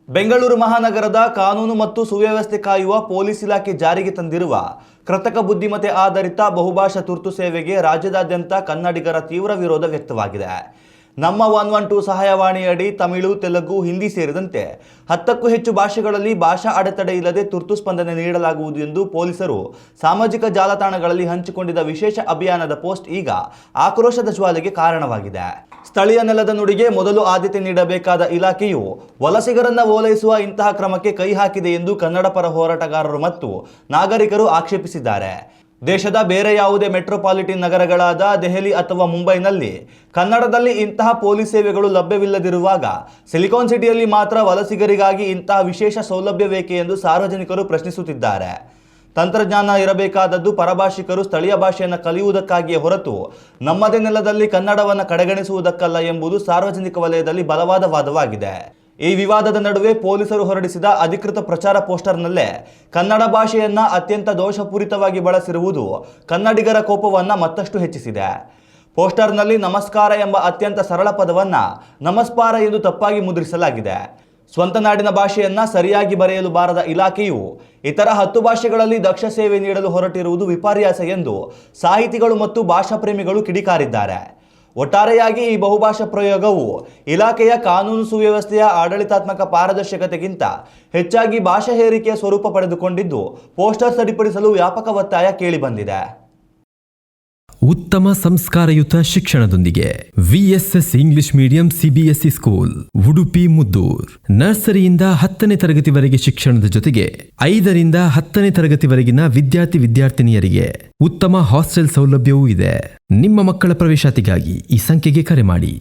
ಬೆಂಗಳೂರು ಮಹಾನಗರದ ಕಾನೂನು ಮತ್ತು ಸುವ್ಯವಸ್ಥೆ ಕಾಯುವ ಪೊಲೀಸ್ ಇಲಾಖೆ ಜಾರಿಗೆ ತಂದಿರುವ ಕೃತಕ ಬುದ್ಧಿಮತ್ತೆ ಆಧಾರಿತ ಬಹುಭಾಷಾ ತುರ್ತು ಸೇವೆಗೆ ರಾಜ್ಯದಾದ್ಯಂತ ಕನ್ನಡಿಗರ ತೀವ್ರ ವಿರೋಧ ವ್ಯಕ್ತವಾಗಿದೆ. ನಮ್ಮ 112 ಸಹಾಯವಾಣಿಯಡಿ ತಮಿಳು, ತೆಲುಗು, ಹಿಂದಿ ಸೇರಿದಂತೆ 10ಕ್ಕೂ ಹೆಚ್ಚು ಭಾಷೆಗಳಲ್ಲಿ ಭಾಷಾ ಅಡೆತಡೆ ಇಲ್ಲದೆ ತುರ್ತು ಸ್ಪಂದನೆ ನೀಡಲಾಗುವುದು ಎಂದು ಪೊಲೀಸರು ಸಾಮಾಜಿಕ ಜಾಲತಾಣಗಳಲ್ಲಿ ಹಂಚಿಕೊಂಡಿದ್ದ ವಿಶೇಷ ಅಭಿಯಾನದ ಪೋಸ್ಟ್ ಈಗ ಆಕ್ರೋಶದ ಜ್ವಾಲೆಗೆ ಕಾರಣವಾಗಿದೆ. ಸ್ಥಳೀಯ ನೆಲದ ನುಡಿಗೆ ಮೊದಲು ಆದ್ಯತೆ ನೀಡಬೇಕಾದ ಇಲಾಖೆಯು ವಲಸಿಗರನ್ನ ಓಲೈಸುವ ಇಂತಹ ಕ್ರಮಕ್ಕೆ ಕೈ ಹಾಕಿದೆ ಎಂದು ಕನ್ನಡ ಪರ ಹೋರಾಟಗಾರರು ಮತ್ತು ನಾಗರಿಕರು ಆಕ್ಷೇಪಿಸಿದ್ದಾರೆ. ದೇಶದ ಬೇರೆ ಯಾವುದೇ ಮೆಟ್ರೋಪಾಲಿಟನ್ ನಗರಗಳಾದ ದೆಹಲಿ ಅಥವಾ ಮುಂಬೈನಲ್ಲಿ ಕನ್ನಡದಲ್ಲಿ ಇಂತಹ ಪೊಲೀಸ್ ಸೇವೆಗಳು ಲಭ್ಯವಿಲ್ಲದಿರುವಾಗ ಸಿಲಿಕಾನ್ ಸಿಟಿಯಲ್ಲಿ ಮಾತ್ರ ವಲಸಿಗರಿಗಾಗಿ ಇಂತಹ ವಿಶೇಷ ಸೌಲಭ್ಯವೇಕೆ ಎಂದು ಸಾರ್ವಜನಿಕರು ಪ್ರಶ್ನಿಸುತ್ತಿದ್ದಾರೆ. ತಂತ್ರಜ್ಞಾನ ಇರಬೇಕಾದದ್ದು ಪರಭಾಷಿಕರು ಸ್ಥಳೀಯ ಭಾಷೆಯನ್ನು ಕಲಿಯುವುದಕ್ಕಾಗಿಯೇ ಹೊರತು ನಮ್ಮದೇ ನೆಲದಲ್ಲಿ ಕನ್ನಡವನ್ನು ಕಡೆಗಣಿಸುವುದಕ್ಕಲ್ಲ ಎಂಬುದು ಸಾರ್ವಜನಿಕ ವಲಯದಲ್ಲಿ ಬಲವಾದ ವಾದವಾಗಿದೆ. ಈ ವಿವಾದದ ನಡುವೆ ಪೊಲೀಸರು ಹೊರಡಿಸಿದ ಅಧಿಕೃತ ಪ್ರಚಾರ ಪೋಸ್ಟರ್ನಲ್ಲೇ ಕನ್ನಡ ಭಾಷೆಯನ್ನ ಅತ್ಯಂತ ದೋಷಪೂರಿತವಾಗಿ ಬಳಸಿರುವುದು ಕನ್ನಡಿಗರ ಕೋಪವನ್ನು ಮತ್ತಷ್ಟು ಹೆಚ್ಚಿಸಿದೆ. ಪೋಸ್ಟರ್ನಲ್ಲಿ ನಮಸ್ಕಾರ ಎಂಬ ಅತ್ಯಂತ ಸರಳ ಪದವನ್ನು ನಮಸ್ಪಾರ ಎಂದು ತಪ್ಪಾಗಿ ಮುದ್ರಿಸಲಾಗಿದೆ. ಸ್ವಂತ ನಾಡಿನ ಭಾಷೆಯನ್ನ ಸರಿಯಾಗಿ ಬರೆಯಲು ಬಾರದ ಇಲಾಖೆಯು ಇತರ 10 ಭಾಷೆಗಳಲ್ಲಿ ದಕ್ಷ ಸೇವೆ ನೀಡಲು ಹೊರಟಿರುವುದು ವಿಪರ್ಯಾಸ ಎಂದು ಸಾಹಿತಿಗಳು ಮತ್ತು ಭಾಷಾ ಪ್ರೇಮಿಗಳು ಕಿಡಿಕಾರಿದ್ದಾರೆ. ಒಟ್ಟಾರೆಯಾಗಿ ಈ ಬಹುಭಾಷಾ ಪ್ರಯೋಗವು ಇಲಾಖೆಯ ಕಾನೂನು ಸುವ್ಯವಸ್ಥೆಯ ಆಡಳಿತಾತ್ಮಕ ಪಾರದರ್ಶಕತೆಗಿಂತ ಹೆಚ್ಚಾಗಿ ಭಾಷಾ ಹೇರಿಕೆಯ ಸ್ವರೂಪ ಪಡೆದುಕೊಂಡಿದ್ದು, ಪೋಸ್ಟರ್ ಸರಿಪಡಿಸಲು ವ್ಯಾಪಕ ಒತ್ತಾಯ ಕೇಳಿಬಂದಿದೆ. ಉತ್ತಮ ಸಂಸ್ಕಾರಯುತ ಶಿಕ್ಷಣದೊಂದಿಗೆ VSS English medium CBSE school Udupi Muddur. ನರ್ಸರಿಯಿಂದ 10ನೇ ತರಗತಿವರೆಗೆ ಶಿಕ್ಷಣದ ಜೊತೆಗೆ 5ರಿಂದ 10ನೇ ತರಗತಿವರೆಗಿನ ವಿದ್ಯಾರ್ಥಿನಿಯರಿಗೆ ಉತ್ತಮ ಹಾಸ್ಟೆಲ್ ಸೌಲಭ್ಯವೂ ಇದೆ. ನಿಮ್ಮ ಮಕ್ಕಳ ಪ್ರವೇಶಾತಿಗಾಗಿ ಈ ಸಂಖ್ಯೆಗೆ ಕರೆ ಮಾಡಿ.